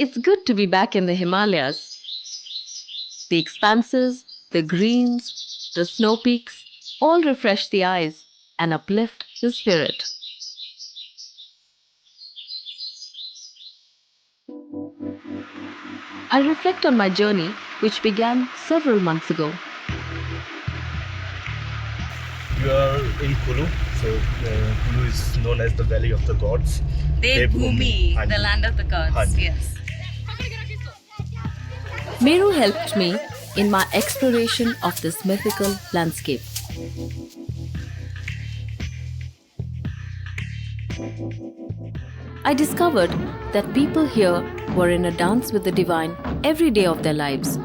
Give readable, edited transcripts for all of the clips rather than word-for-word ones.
It's good to be back in the Himalayas. The expanses, the greens, the snow peaks all refresh the eyes and uplift the spirit. I reflect on my journey, which began several months ago. You are in Kulu, so Kulu is known as the Valley of the Gods. Devbhoomi, Haan the ji. land of the gods. Haan ji. Yes. Meru helped me in my exploration of this mythical landscape. I discovered that people here were in a dance with the divine every day of their lives.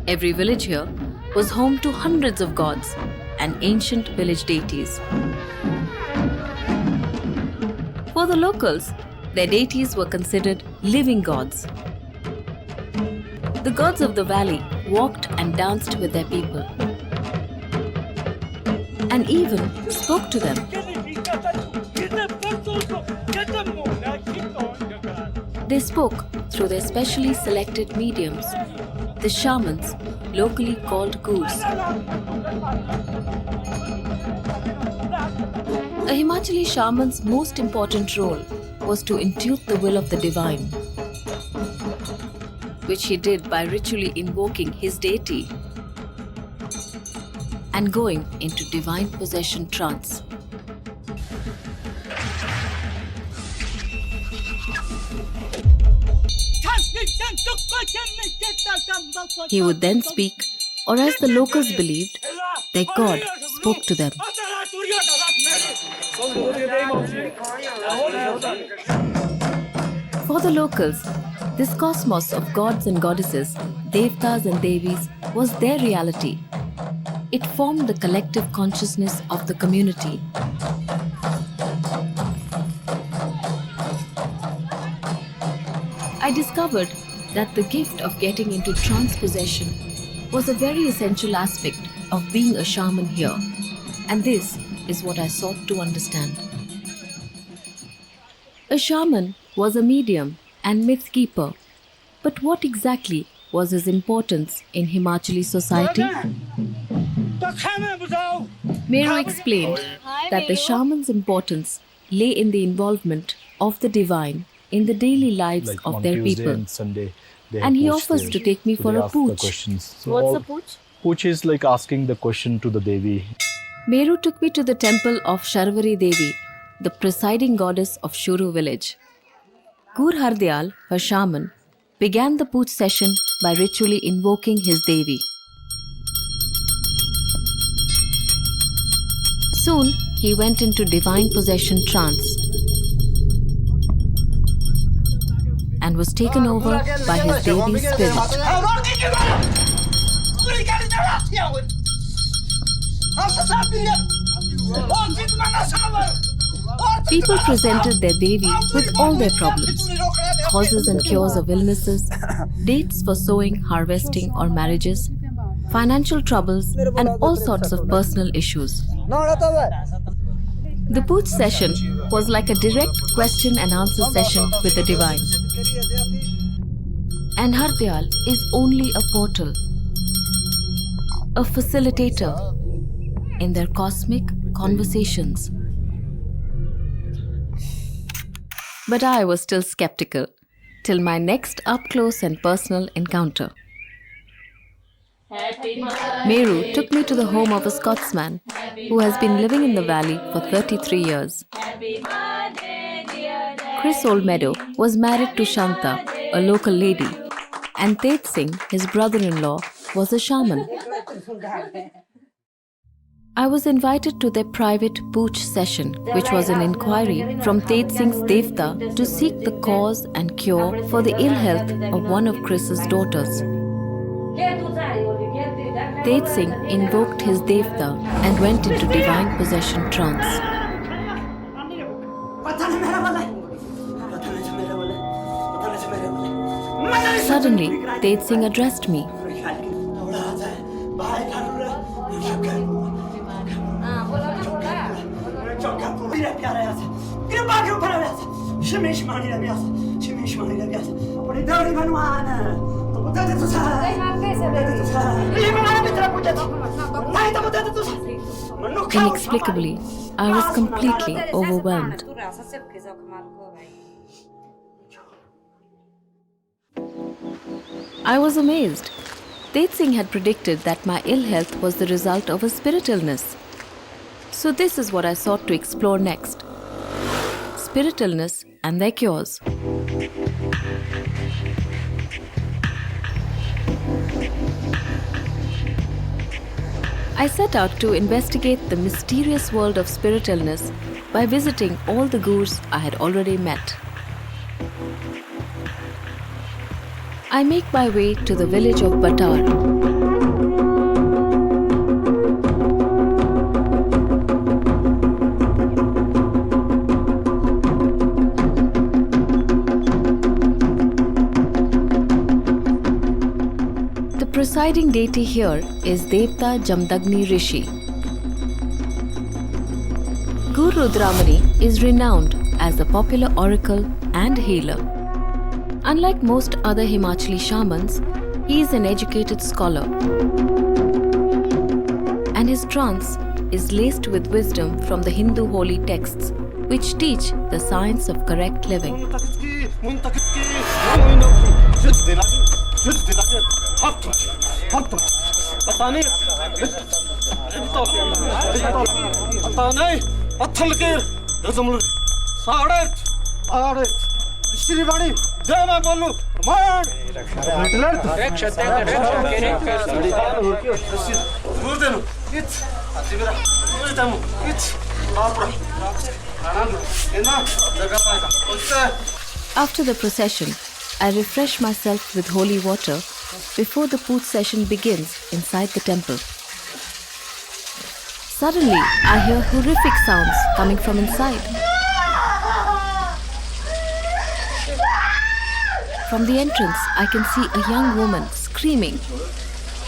Every village here was home to hundreds of gods and ancient village deities. For the locals, their deities were considered living gods. The gods of the valley walked and danced with their people and even spoke to them. They spoke through their specially selected mediums, the shamans, locally called ghurs. A Himachali shaman's most important role was to intuit the will of the divine, which he did by ritually invoking his deity and going into divine possession trance. He would then speak, or as the locals believed, their god spoke to them. For the locals, this cosmos of gods and goddesses, devtas and devis, was their reality. It formed the collective consciousness of the community. I discovered that the gift of getting into trance possession was a very essential aspect of being a shaman here, and this is what I sought to understand. A shaman was a medium and myth keeper, but what exactly was his importance in Himachali society? Meru explained that the shaman's importance lay in the involvement of the divine in the daily lives Like of on their Tuesday people. and Sunday, they have And he pooch offers there. to take me So for they a ask the pooch. questions. So What's all- a pooch? Pooch is like asking the question to the Devi. Meru took me to the temple of Sharvari Devi, the presiding goddess of Shuru village. Gur Hardyal, her shaman, began the pooch session by ritually invoking his Devi. Soon, he went into divine possession trance and was taken over by his Devi's spirit. People presented their Devi with all their problems, causes and cures of illnesses, dates for sowing, harvesting, or marriages, financial troubles, and all sorts of personal issues. The pooch session was like a direct question and answer session with the divine. And Hardyal is only a portal, a facilitator in their cosmic conversations. But I was still skeptical till my next up close and personal encounter. Meru took me to the home of a Scotsman who has been living in the valley for 33 years. Chris Oldmeadow was married to Shanta, a local lady, and Tet Singh, his brother-in-law, was a shaman. I was invited to their private pooch session, which was an inquiry from Tet Singh's Devta to seek the cause and cure for the ill health of one of Chris's daughters. Tet Singh invoked his Devta and went into divine possession trance. Suddenly, Tet Singh addressed me. कृपा क्यों बनाव्यास शिमेश मानीला व्यास शिमेश मानीला व्यास अपने दाढी बनवान तो मुद्दा दे तुझा ये मला मित्र पूजा नाही तर मुद्दा दे तुझा Inexplicably, I was completely overwhelmed. I was amazed. Det Singh had predicted that my ill health was the result of a spirit illness. So this is what I sought to explore next. Spirit illness and their cures. I set out to investigate the mysterious world of spirit illness by visiting all the gurus I had already met. I make my way to the village of Batar. The presiding deity here is Devta Jamdagni Rishi. Guru Rudramani is renowned as a popular oracle and healer. Unlike most other Himachali shamans, he is an educated scholar. And his trance is laced with wisdom from the Hindu holy texts, which teach the science of correct living. Srivani जय मां बोलू प्रमाण After the procession, I refresh myself with holy water before the puja session begins inside the temple. Suddenly, I hear horrific sounds coming from inside. From the entrance, I can see a young woman screaming,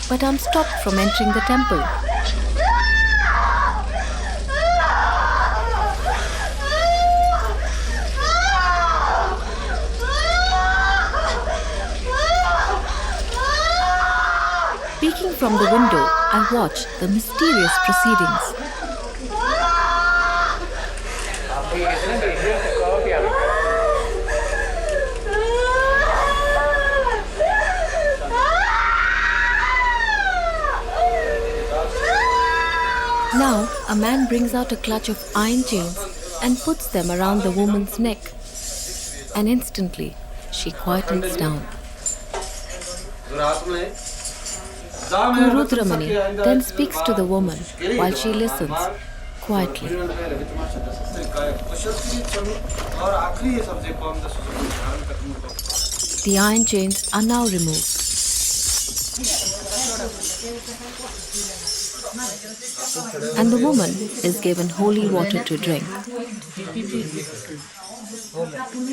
but I'm stopped from entering the temple. Peeking from the window, I watch the mysterious proceedings. Now, a man brings out a clutch of iron chains and puts them around the woman's neck. And instantly, she quietens down. Guru Rudramani then speaks to the woman while she listens quietly. The iron chains are now removed. And the woman is given holy water to drink.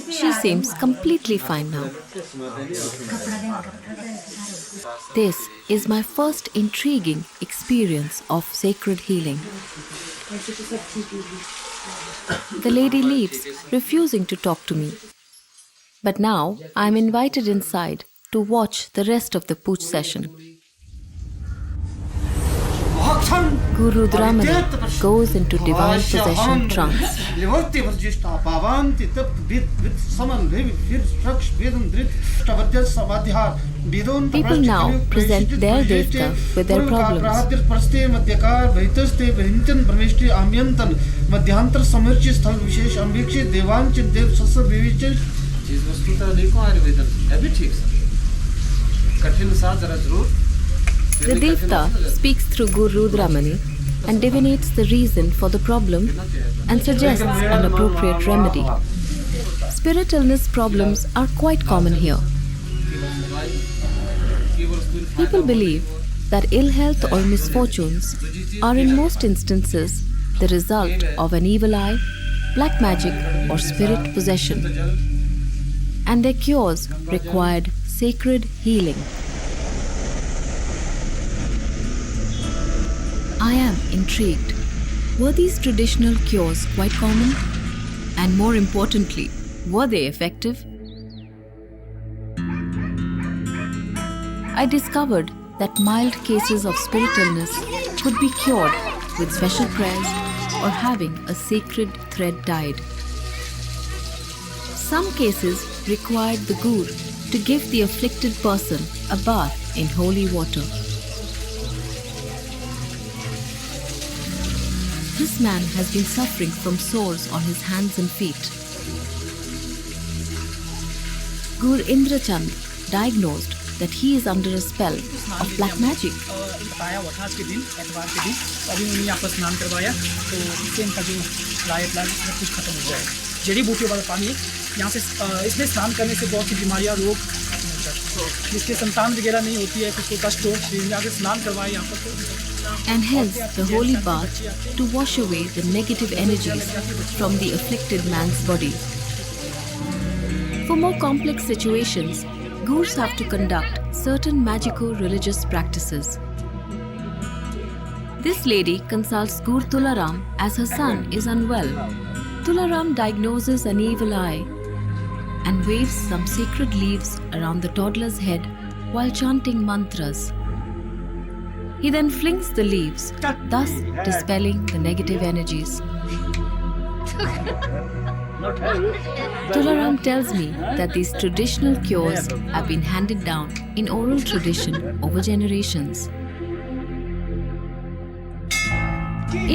She seems completely fine now. This is my first intriguing experience of sacred healing. The lady leaves, refusing to talk to me. But now I am invited inside to watch the rest of the puja session. Guru Rudramani goes into divine possession trance. People now present their devta with their problems. The Devta speaks through Guru Rudramani and divinates the reason for the problem and suggests an appropriate remedy. Spirit illness problems are quite common here. People believe that ill health or misfortunes are in most instances the result of an evil eye, black magic, or spirit possession, and their cures required sacred healing. I am intrigued. Were these traditional cures quite common? And more importantly, were they effective? I discovered that mild cases of spirit illness could be cured with special prayers or having a sacred thread tied. Some cases required the gur to give the afflicted person a bath in holy water. This man has been suffering from sores on his hands and feet. Gur Indrachand diagnosed that he is under a spell of black magic. आया हुआ था आज के दिन एतवार के दिन अभी उन्होंने यहाँ पर स्नान करवाया तो इससे इनका जो लाइट सब कुछ खत्म हो गया है। जड़ी बूटियों वाला पानी यहाँ से इसमें स्नान करने से बहुत सी बीमारियाँ रोग खत्म हो जाते हैं। जिसके संतान वगैरह नहीं होती है कुछ को कष्ट हो यहाँ से स्नान करवाए यहाँ पर And hence the holy bath to wash away the negative energies from the afflicted man's body. For more complex situations, gurs have to conduct certain magico-religious practices. This lady consults Gur Tularam as her son is unwell. Tularam diagnoses an evil eye and waves some sacred leaves around the toddler's head while chanting mantras. He then flings the leaves, thus dispelling the negative energies. Tularam tells me that these traditional cures have been handed down in oral tradition over generations.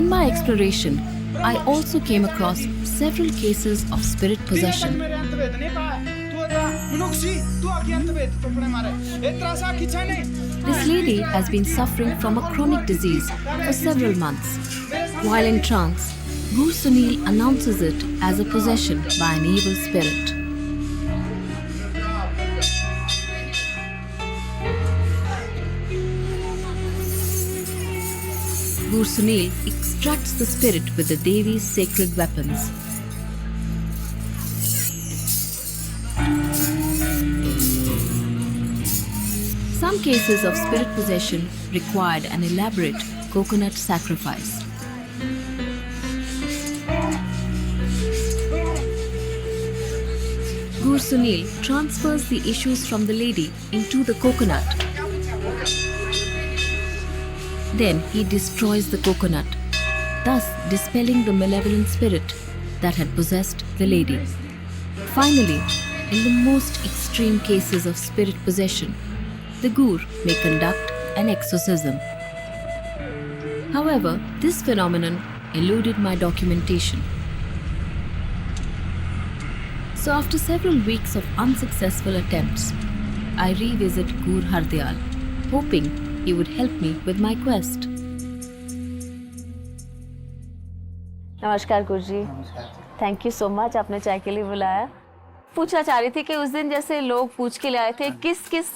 In my exploration, I also came across several cases of spirit possession. This lady has been suffering from a chronic disease for several months. While in trance, Gur Sunil announces it as a possession by an evil spirit. Gur Sunil extracts the spirit with the Devi's sacred weapons. Some cases of spirit possession required an elaborate coconut sacrifice. Gur Sunil transfers the issues from the lady into the coconut. Then he destroys the coconut, thus dispelling the malevolent spirit that had possessed the lady. Finally, in the most extreme cases of spirit possession, the gur may conduct an exorcism. However, this phenomenon eluded my documentation. So after several weeks of unsuccessful attempts, I revisit Gur Hardyal, hoping he would help me with my quest. नमस्कार गुरुजी, thank you so much आपने चाय के लिए बुलाया। पूछना चाह रही थी कि उस दिन जैसे लोग पूछ के लिए आए थे, किस किस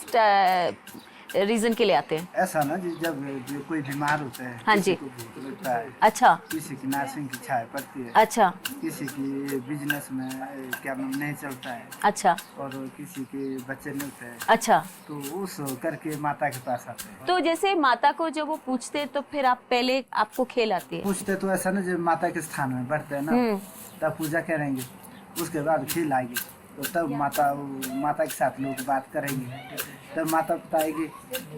रीजन के लिए आते हैं? ऐसा ना जी, जब कोई बीमार होता है, हाँ जी, होता है, अच्छा, किसी की नर्सिंग की छाया पड़ती है, अच्छा, किसी की बिजनेस में क्या नहीं चलता है, अच्छा, और किसी के बच्चे नहीं होते हैं, अच्छा, तो उस करके माता के पास आते हैं। तो जैसे माता को जब वो पूछते तो फिर आप पहले आपको खेल आती है? पूछते तो ऐसा ना, जब माता के स्थान में बैठते हैं ना, तब पूजा करेंगे, उसके बाद खेल आएगी, तो तब माता के साथ लोग बात करेंगे, तब माता बताएगी,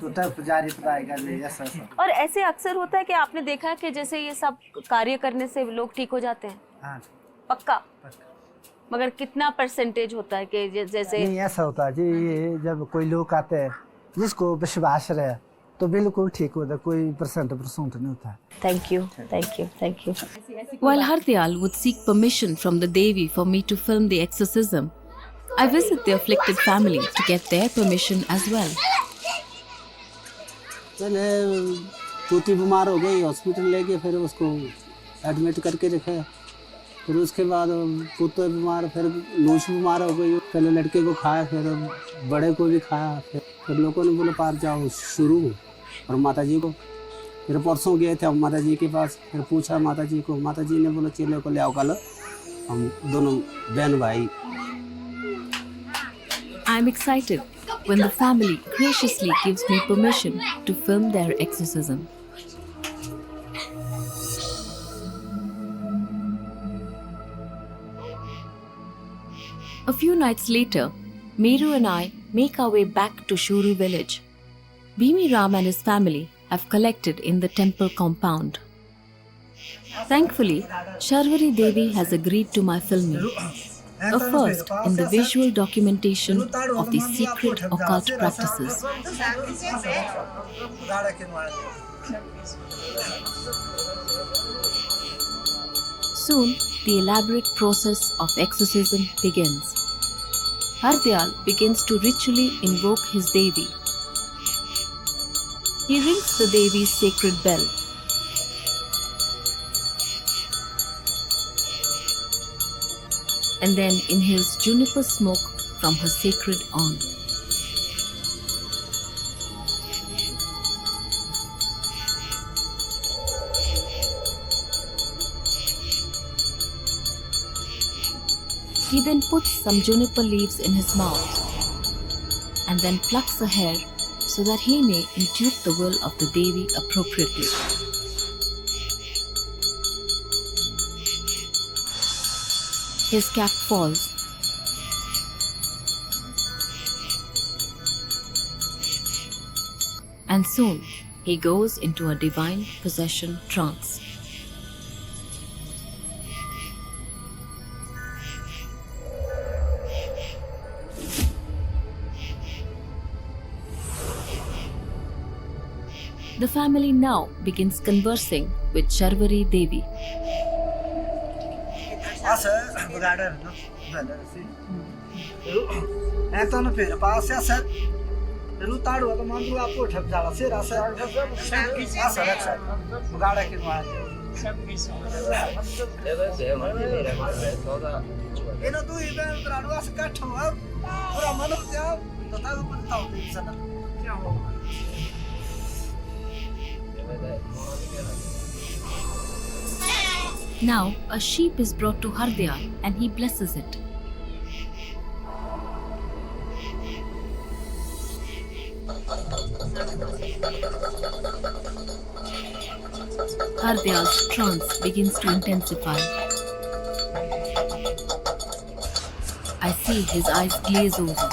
तो तब पुजारी बताएगा ऐसा ऐसा। और ऐसे अक्सर होता है कि आपने देखा है कि जैसे ये सब कार्य करने से लोग ठीक हो जाते हैं? हाँ, पक्का? मगर कितना परसेंटेज होता है कि जैसे? नहीं, ऐसा होता है जी, ये जब कोई लोग आते हैं जिसको विश्वास रहे तो बिल्कुल ठीक होता है, कोई परसेंट नहीं होता। Thank you, thank you, thank you. While Hardyal would seek permission from the Devi for me to film the exorcism, I visit the afflicted family to get their permission as well. पहले पोती बीमार हो गई, hospital ले गए, फिर उसको admit करके रखे, फिर उसके बाद पोता बीमार, फिर नूश बीमार हो गई, पहले लड़के को खाया, फिर बड़े को भी खाया, फिर लोगों ने बोला पार जाओ शुरू, और माता जी को फिर परसों गए थे हम माता जी के पास, फिर पूछा माता जी को, माता जी ने बोला चेले को ले आओ कल, हम दोनों बहन भाई। I am excited when the family graciously gives me permission to film their exorcism. A few nights later, Meru and I make our way back to Shuru village. Bhimi Ram and his family have collected in the temple compound. Thankfully, Sharvari Devi has agreed to my filming, a first in the visual documentation of the secret occult practices. Soon, the elaborate process of exorcism begins. Hardyal begins to ritually invoke his Devi. He rings the Devi's sacred bell. And then inhales juniper smoke from her sacred urn. He then puts some juniper leaves in his mouth and then plucks a hair so that he may intuit the will of the Devi appropriately. His cap falls. And soon he goes into a divine possession trance. The family now begins conversing with Sharvari Devi. Now a sheep is brought to Hardyal and he blesses it. Hardyal's trance begins to intensify. I see his eyes glaze over.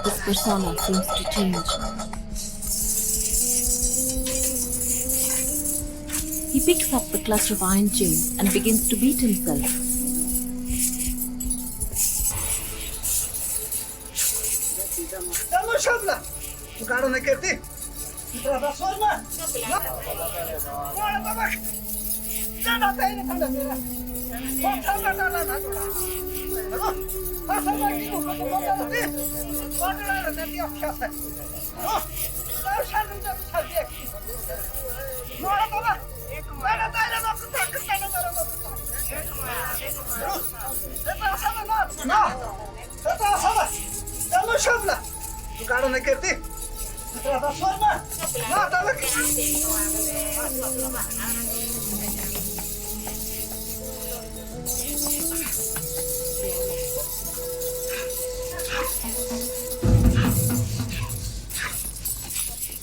His persona seems to change. He picks up the clutch of iron chains and begins to beat himself.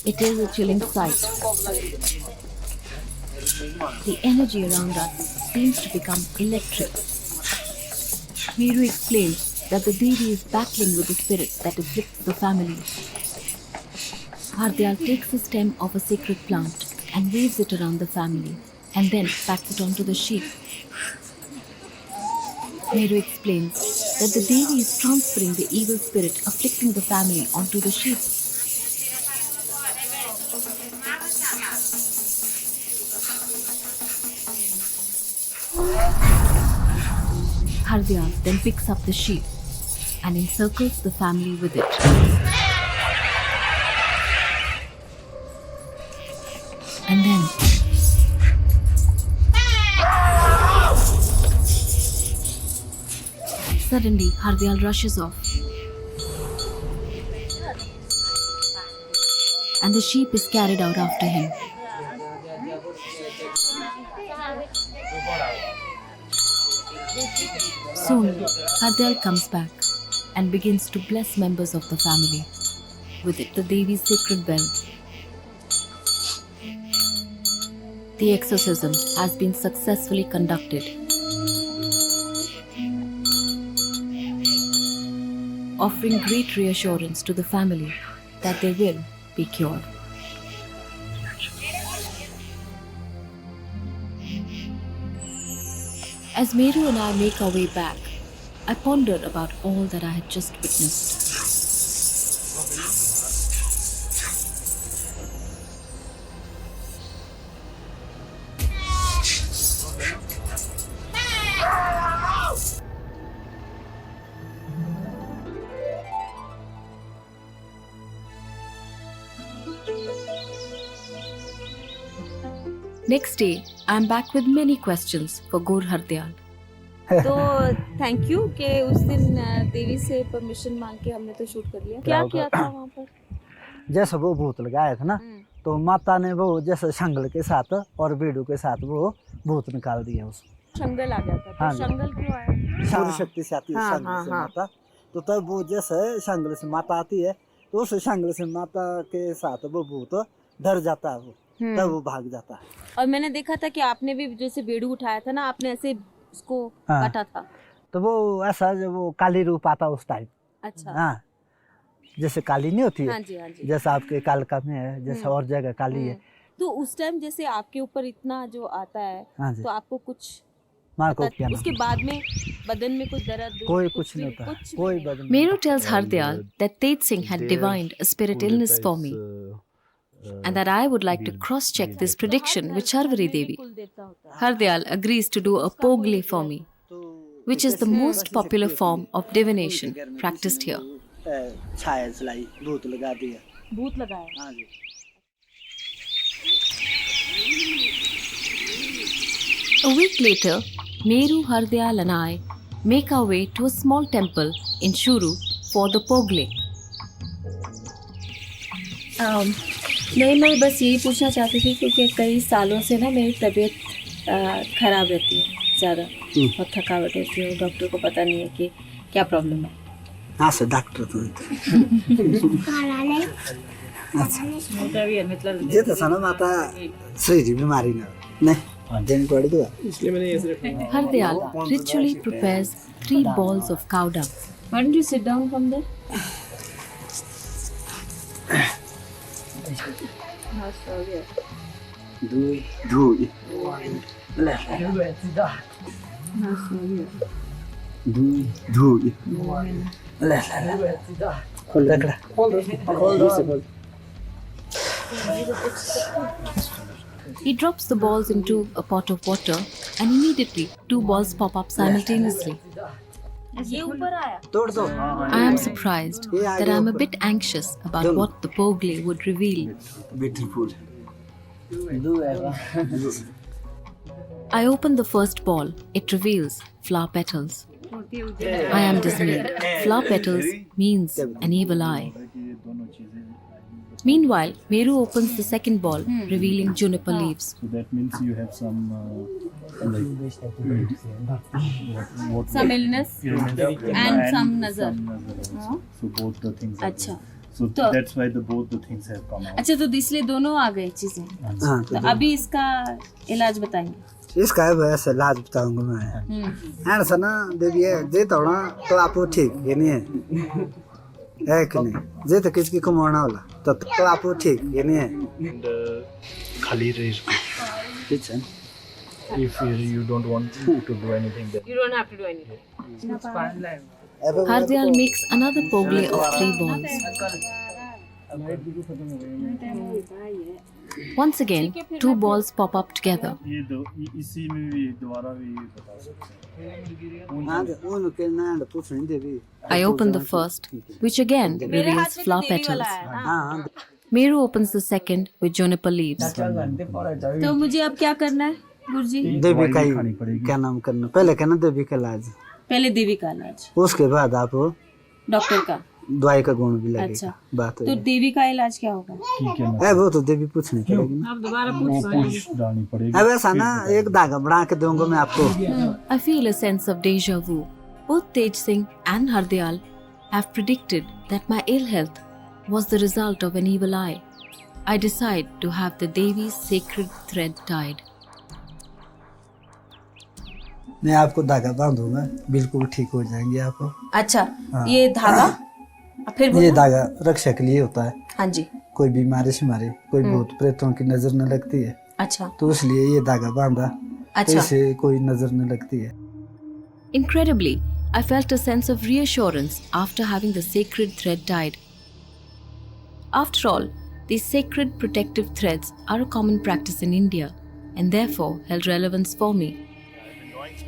It is a chilling sight. The energy around us seems to become electric. Meru explains that the Devi is battling with the spirit that afflicts the family. Hardyal takes a stem of a sacred plant and waves it around the family and then packs it onto the sheep. Meru explains that the Devi is transferring the evil spirit afflicting the family onto the sheep. Hardyal then picks up the sheep and encircles the family with it. And then suddenly Hardyal rushes off. And the sheep is carried out after him. Soon, Hardyal comes back and begins to bless members of the family. With it, the Devi's sacred bell. The exorcism has been successfully conducted. offering great reassurance to the family that they will be cured. As Meru and I make our way back, I pondered about all that I had just witnessed. Next day, I am back with many questions for Gaur Hardyal. तो thank you कि उस दिन देवी से permission मांग के हमने तो shoot कर लिया। क्या किया था वहाँ पर? जैसे वो भूत लगाया था ना, तो माता ने वो जैसे शंगल के साथ और बेड़ू के साथ वो भूत निकाल दिया उसको। शंगल आ गया था। तो हाँ जी। शंगल क्यों आया? सूर्य शक्ति से आती है हाँ, शंगल हाँ, से हाँ। माता, तो तब वो जैसे शंगल से माता आती है तो उस शंगल से माता के साथ वो भूत डर जाता है, वो तब वो भाग जाता है। और मैंने देखा था कि आपने भी जैसे बेड़ू उठाया था ना, आपने ऐसे उसको हाँ। काटा था। तो वो ऐसा जो वो काली रूप आता उस टाइम। अच्छा। हाँ, जैसे काली नहीं होती है, हाँ जी, हाँ जी। जैसे आपके कालका में है, जैसे और जगह काली है। तो उस टाइम जैसे आपके ऊपर इतना जो आता है, हाँ जी। तो आपको कुछ माँ को पता- क्या उसके बाद में बदन में कुछ दर्द? कोई कुछ नहीं भी- होता, कुछ कोई नहीं। बदन Meru tells Hardyal that Tej Singh had divined a spirit illness for me and that I would like to cross-check this prediction with Charvari Devi. कुल देवता होता है। Hardyal agrees to do a pogle for me, which is the most popular form of divination practiced here. छाया जलाई, भूत लगा दिया। भूत लगाया। हाँ जी। A week later, Meru, Hardyal and I make our way to a small temple in Shuru for the pogle. नहीं, मैं बस यही पूछना चाहती थी क्योंकि कई सालों से ना मेरी तबीयत खराब रहती है ज़्यादा, बहुत थकावट रहती है और डॉक्टर को पता नहीं है कि क्या प्रॉब्लम है। हाँ सर, डॉक्टर तो मतलब ये तो सना माता सही बीमारी ना नहीं देनी पड़ी तो। Hardyal ritually prepares 3 balls of cow dung. Why don't you sit down from there? धुई धुई खोल Rakhra He drops the balls into a pot of water and immediately 2 balls pop up simultaneously. ये ऊपर आया। तोड़ दो। I am surprised that I am a bit anxious about what the pogle would reveal. Beautiful. I open the first ball. It reveals flower petals. I am dismayed. Flower petals means an evil eye. Meanwhile, Meru opens the second ball, revealing juniper leaves. So that means you have some Some illness and some nazar. So both the things. are अच्छा। there. So तो- that's why both the things have come out. अच्छा, तो इसलिए दोनों आ गए चीजें। हाँ तो अभी इसका इलाज बताएंगे। इसका है वैसे इलाज बताऊंगा मैं। ऐसा ना देखिए जे तोड़ा तो आपको ठीक ये नहीं है कि नहीं, जे तो किसकी कमाना वाला तो आपको ठीक ये नहीं है। And Khalid is kitchen if you don't want to do anything then. You don't have to do anything. Hardyal makes another pogle of 3 balls. Once again, 2 balls pop up together. ये दो इसी में भी दोबारा भी बता सकते हैं। हाँ उनके नाम पूछने दे भी। I open the first, which again reveals flower petals. हाँ Meru opens the second with juniper leaves. तो मुझे अब क्या करना है गुरुजी? देवी का ही क्या नाम करना, पहले कहना देवी का इलाज, पहले देवी का इलाज, उसके बाद आप डॉक्टर का। दवाई का गुण भी लगेगा। अच्छा। बात तो देवी का इलाज क्या होगा? है वो तो देवी पूछनी पड़ेगी ना। आप दोबारा पूछ डालनी पड़ेगी। अब ऐसा ना एक धागा बना के दूंगा मैं आपको। I feel a sense of deja vu. Both Tej Singh and Hardyal have predicted that my ill health was the result of an evil eye. I decide to have the Devi's sacred thread tied. मैं आपको धागा बांधूंगा, बिल्कुल ठीक हो जाएंगे आप। अच्छा, ये धागा फिर ये बोलो। धागा रक्षा के लिए होता है, हाँ जी। कोई बीमारी से मारे, कोई भूत प्रेतों की नजर न लगती है, अच्छा तो इसलिए ये धागा बांधा, तो अच्छा। इससे कोई नजर न लगती है। Incredibly, I felt a sense of reassurance after having the sacred thread tied. After all, these sacred protective threads are a common practice in India and therefore held relevance for me.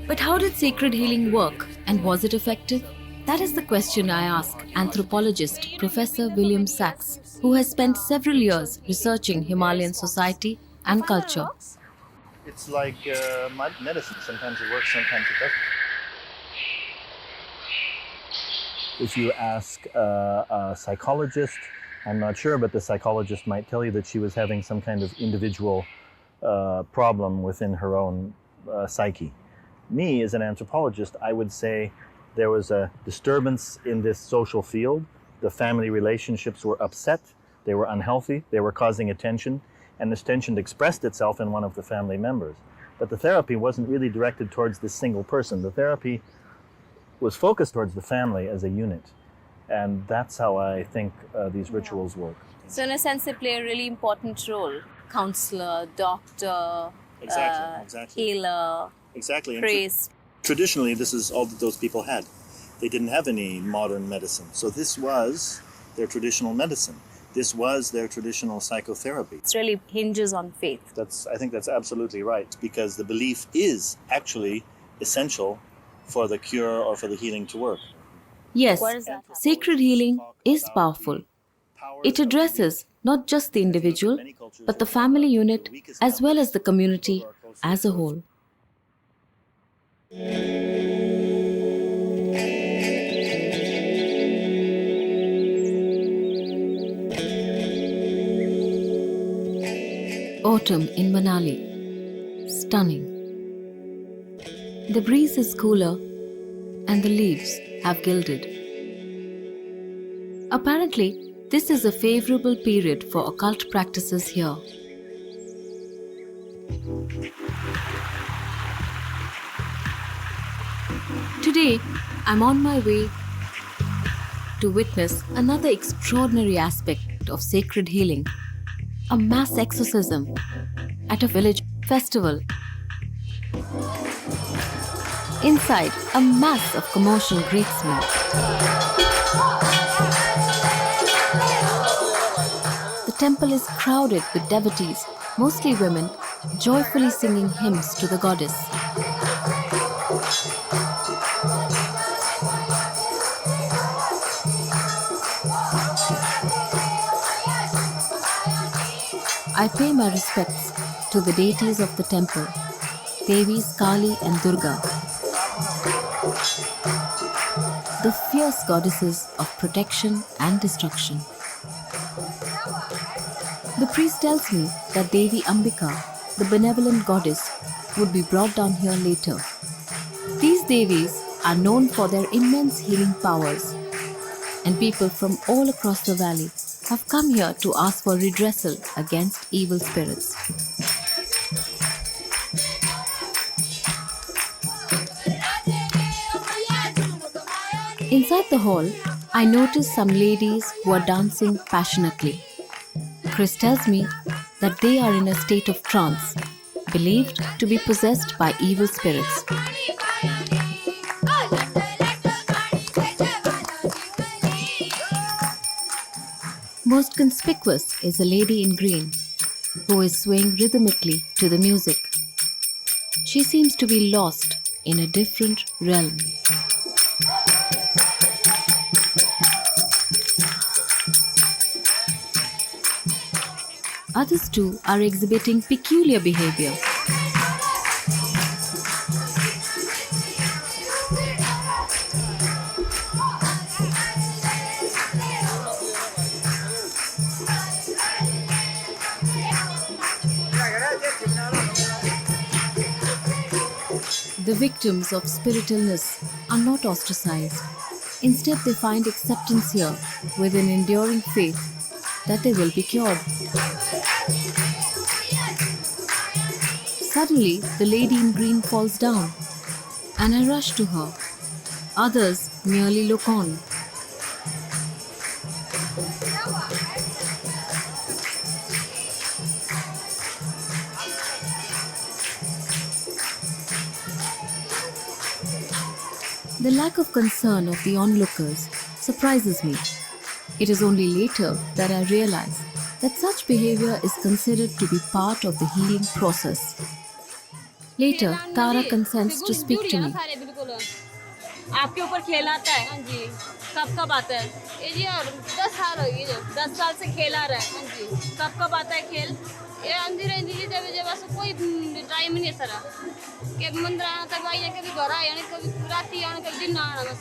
But how did sacred healing work and was it effective? That is the question I ask anthropologist Professor William Sachs, who has spent several years researching Himalayan society and culture. It's like medicine. Sometimes it works, sometimes it doesn't. If you ask a psychologist, I'm not sure, but the psychologist might tell you that she was having some kind of individual problem within her own psyche. Me, as an anthropologist, I would say there was a disturbance in this social field. The family relationships were upset, they were unhealthy, they were causing a tension, and this tension expressed itself in one of the family members. But the therapy wasn't really directed towards this single person. The therapy was focused towards the family as a unit. And that's how I think these rituals work. So in a sense, they play a really important role. Counselor, doctor, Exactly. healer, Exactly. And priest. traditionally, this is all that those people had. They didn't have any modern medicine. So this was their traditional medicine. This was their traditional psychotherapy. It really hinges on faith. I think that's absolutely right, because the belief is actually essential for the cure or for the healing to work. Yes, What is that? sacred healing is powerful. It addresses not just the individual, but the family unit as well as the community as a whole. Autumn in Manali. Stunning. The breeze is cooler and the leaves have gilded. Apparently, this is a favorable period for occult practices here. Today, I'm on my way to witness another extraordinary aspect of sacred healing, a mass exorcism at a village festival. Inside, a mass of commotion greets me. The temple is crowded with devotees, mostly women, joyfully singing hymns to the goddess. I pay my respects to the deities of the temple, Devis Kali and Durga, the fierce goddesses of protection and destruction. The priest tells me that Devi Ambika, the benevolent goddess, would be brought down here later. These Devis are known for their immense healing powers, and people from all across the valley have come here to ask for redressal against evil spirits. Inside the hall, I notice some ladies who are dancing passionately. Chris tells me that they are in a state of trance, believed to be possessed by evil spirits. Most conspicuous is a lady in green, who is swaying rhythmically to the music. She seems to be lost in a different realm. Others too are exhibiting peculiar behavior. The victims of spirit illness are not ostracized. Instead, they find acceptance here with an enduring faith that they will be cured. Suddenly, the lady in green falls down, and I rush to her. Others merely look on. The lack of concern of the onlookers surprises me. It is only later that I realize that such behavior is considered to be part of the healing process. Later, Tara consents to speak to me. आपके ऊपर खेल आता है। हाँ जी। कब आता है? ये जी और 10 साल हो गए जो 10 साल से खेला रहा है। हाँ जी। कब आता है खेल? ये अंधेरे जब बस कोई टाइम नहीं है सारा। के मंदिर आना तक आई कभी घर आया नहीं कभी राती आना कभी दिन आना बस।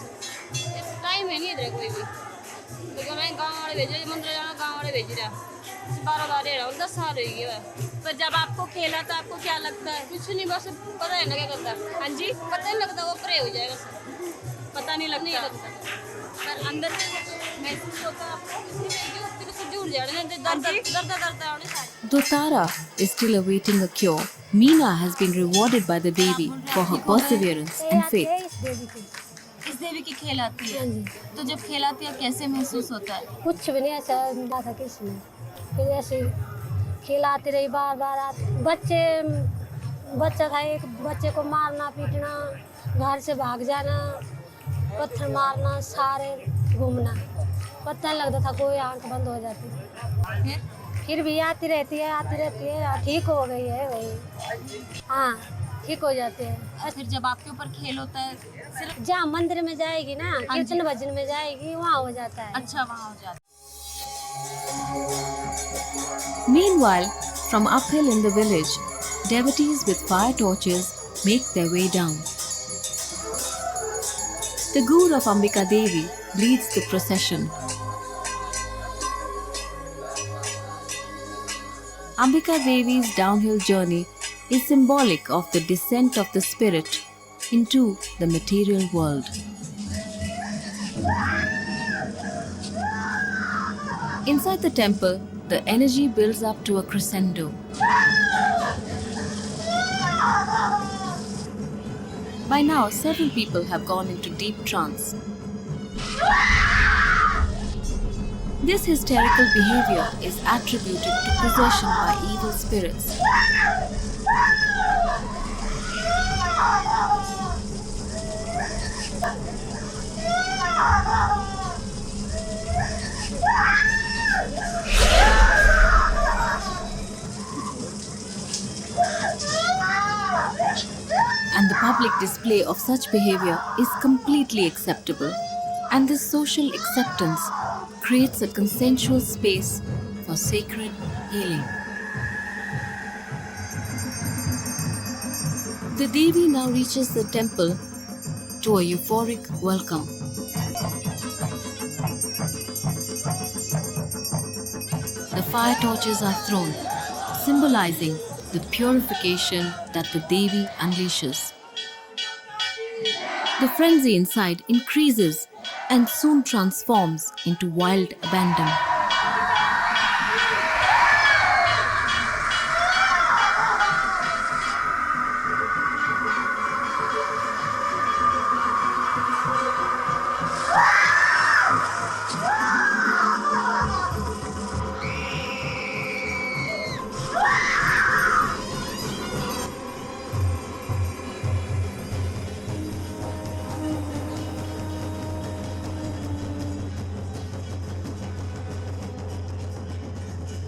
टाइम है नहीं इधर कोई भी। तो मैं गाँव वाले भेजे मंदिर जाना गाँव वाले भेज रहा। 12 रहा 10 साल हो गए। पर जब आपको खेला था आपको क्या लगता है? कुछ नहीं बस पता है ना क्या करता है। हाँ जी पता नहीं लगता वो प्रे हो जाएगा सर। पता नहीं लगता पर अंदर से महसूस होता है आपको दिल से जुड़ जाए। Though Tara is still awaiting a cure, Meena has been rewarded by the Devi for her perseverance and faith. इस देवी की खेल आती है तो जब खेल आती है कैसे महसूस होता है? कुछ भी नहीं ऐसा मिला था किसी ने फिर ऐसे खिलाती रही बार बार बच्चा था एक बच्चे को मारना पीटना घर से भाग जाना पत्थर मारना सारे घूमना पता नहीं लगता था कोई आंख बंद हो जाती थी फिर भी आती रहती है ठीक हो गई है वही हाँ ठीक हो जाते हैं। फिर जब आपके ऊपर खेल होता है सिर्फ जहाँ मंदिर में जाएगी ना कीर्तन भजन में जाएगी वहाँ हो जाता है। अच्छा वहाँ हो जाता है। Meanwhile, from uphill in the village, devotees with fire torches make their way down. The Gur of Ambika Devi leads the procession. Ambika Devi's downhill journey is symbolic of the descent of the spirit into the material world. Inside the temple, the energy builds up to a crescendo. By now, several people have gone into deep trance. This hysterical behavior is attributed to possession by evil spirits. And the public display of such behavior is completely acceptable. And this social acceptance creates a consensual space for sacred healing. The Devi now reaches the temple to a euphoric welcome. The fire torches are thrown, symbolizing the purification that the Devi unleashes. The frenzy inside increases and soon transforms into wild abandon.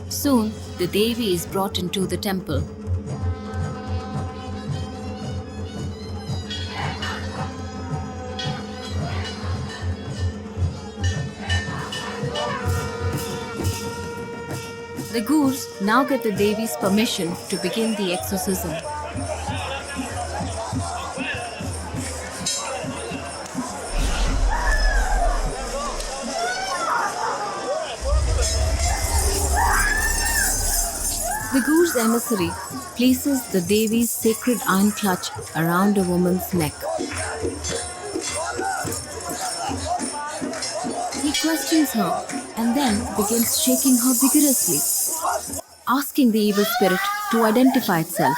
Soon, the Devi is brought into the temple. The Gurs now get the Devi's permission to begin the exorcism. The Gur's emissary places the Devi's sacred iron clutch around a woman's neck. He questions her and then begins shaking her vigorously, asking the evil spirit to identify itself.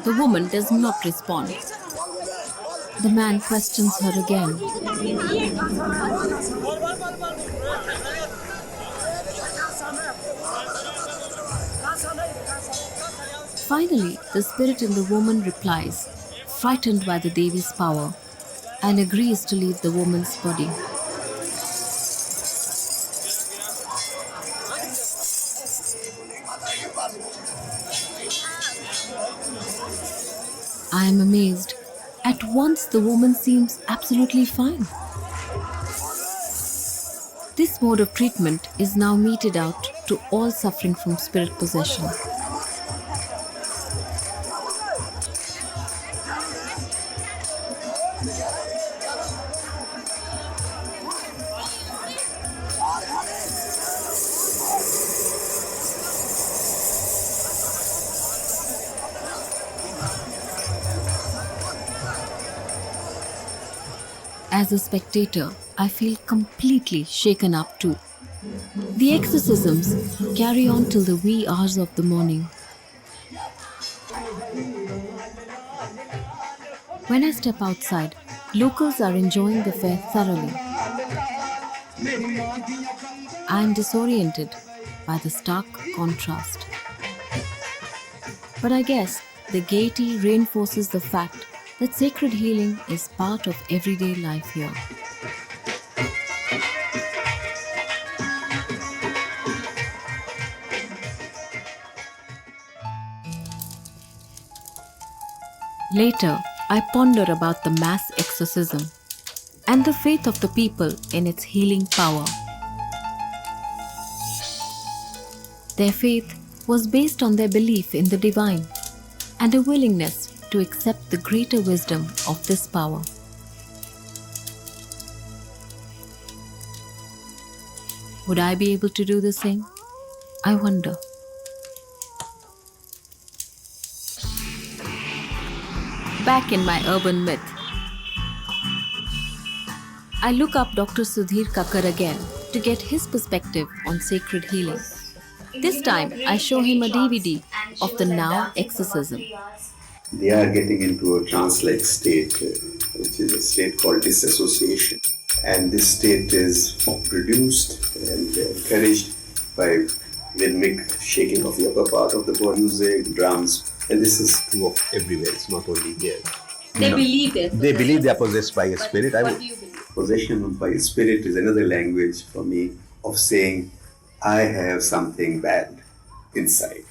The woman does not respond. The man questions her again. Finally, the spirit in the woman replies, frightened by the Devi's power and agrees to leave the woman's body. I am amazed. At once, the woman seems absolutely fine. This mode of treatment is now meted out to all suffering from spirit possession. As a spectator, I feel completely shaken up too. The exorcisms carry on till the wee hours of the morning. When I step outside, locals are enjoying the fair thoroughly. I am disoriented by the stark contrast. But I guess the gaiety reinforces the fact that sacred healing is part of everyday life here. Later, I ponder about the mass exorcism and the faith of the people in its healing power. Their faith was based on their belief in the divine and a willingness to accept the greater wisdom of this power. Would I be able to do the same? I wonder. Back in my urban myth, I look up Dr. Sudhir Kakkar again to get his perspective on sacred healing. This time, I show him a DVD of the Now exorcism. They are getting into a trance-like state, which is a state called disassociation. And this state is produced and encouraged by rhythmic shaking of the upper part of the body, music, drums. And this is true of everywhere, it's not only here. They believe it. They believe they are possessed by a spirit. What do you believe? Possession by a spirit is another language for me of saying, I have something bad inside,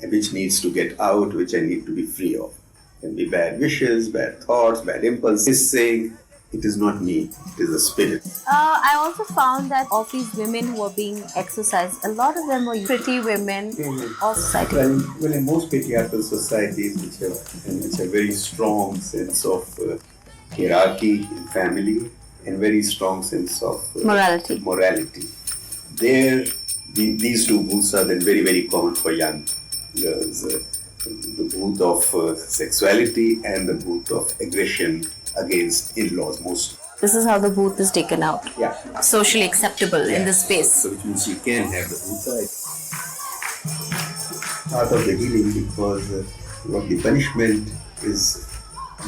which needs to get out, which I need to be free of. It can be bad wishes, bad thoughts, bad impulses. Saying, it is not me, it is a spirit. I also found that of these women who were being exorcised, a lot of them were pretty women of society. Well, in most patriarchal societies, which have very strong sense of hierarchy in family and very strong sense of morality. There, these two booths are then very, very common for young girls. The booth of sexuality and the booth of aggression against in-laws most. This is how the booth is taken out. Yeah. Socially acceptable in this space. So which means you can have the booth. Part of the healing, because what the punishment is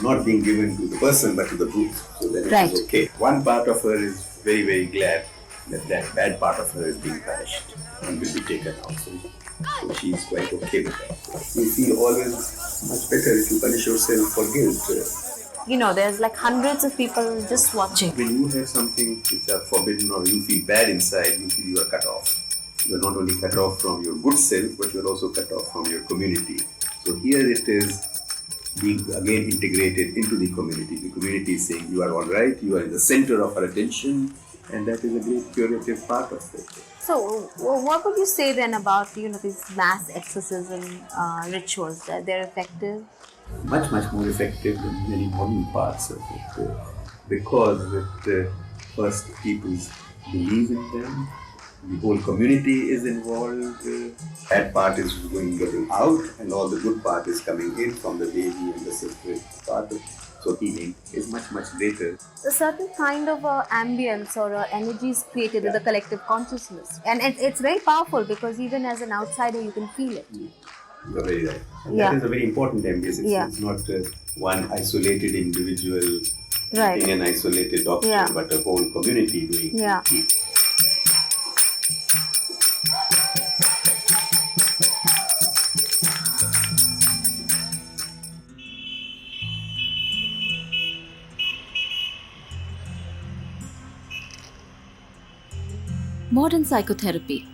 not being given to the person but to the booth. So then it is okay. One part of her is very, very glad that bad part of her is being punished and will be taken out. So she is quite okay with that. You feel always much better if you punish yourself for guilt. You know, there's like hundreds of people just watching. When you have something which are forbidden or you feel bad inside, you feel you are cut off. You are not only cut off from your good self, but you are also cut off from your community. So here it is being again integrated into the community. The community is saying you are all right, you are in the center of our attention, and that is a great curative part of it. So, what would you say then about these mass exorcism rituals? That they're effective? Much more effective than many modern parts of it, because first people believe in them, the whole community is involved, that part is getting out and all the good part is coming in from the Devi and the sacred part. So healing is much greater. A certain kind of ambience or energy is created with the collective consciousness, and it's very powerful because even as an outsider you can feel it. You are very right. And that is a very important ambience. It's not one isolated individual doing an isolated doctrine, but a whole community doing it. Modern psychotherapy,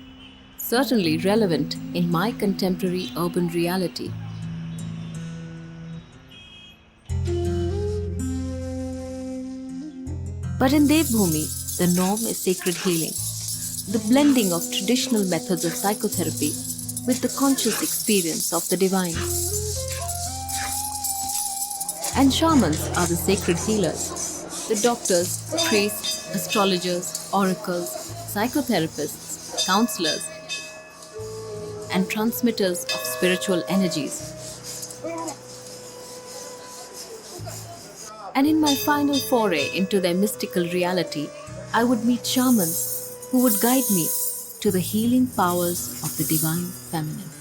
certainly relevant in my contemporary urban reality. But in Devbhoomi, the norm is sacred healing, the blending of traditional methods of psychotherapy with the conscious experience of the divine. And shamans are the sacred healers, the doctors, priests, astrologers, oracles, psychotherapists, counselors, and transmitters of spiritual energies. And in my final foray into their mystical reality, I would meet shamans who would guide me to the healing powers of the divine feminine.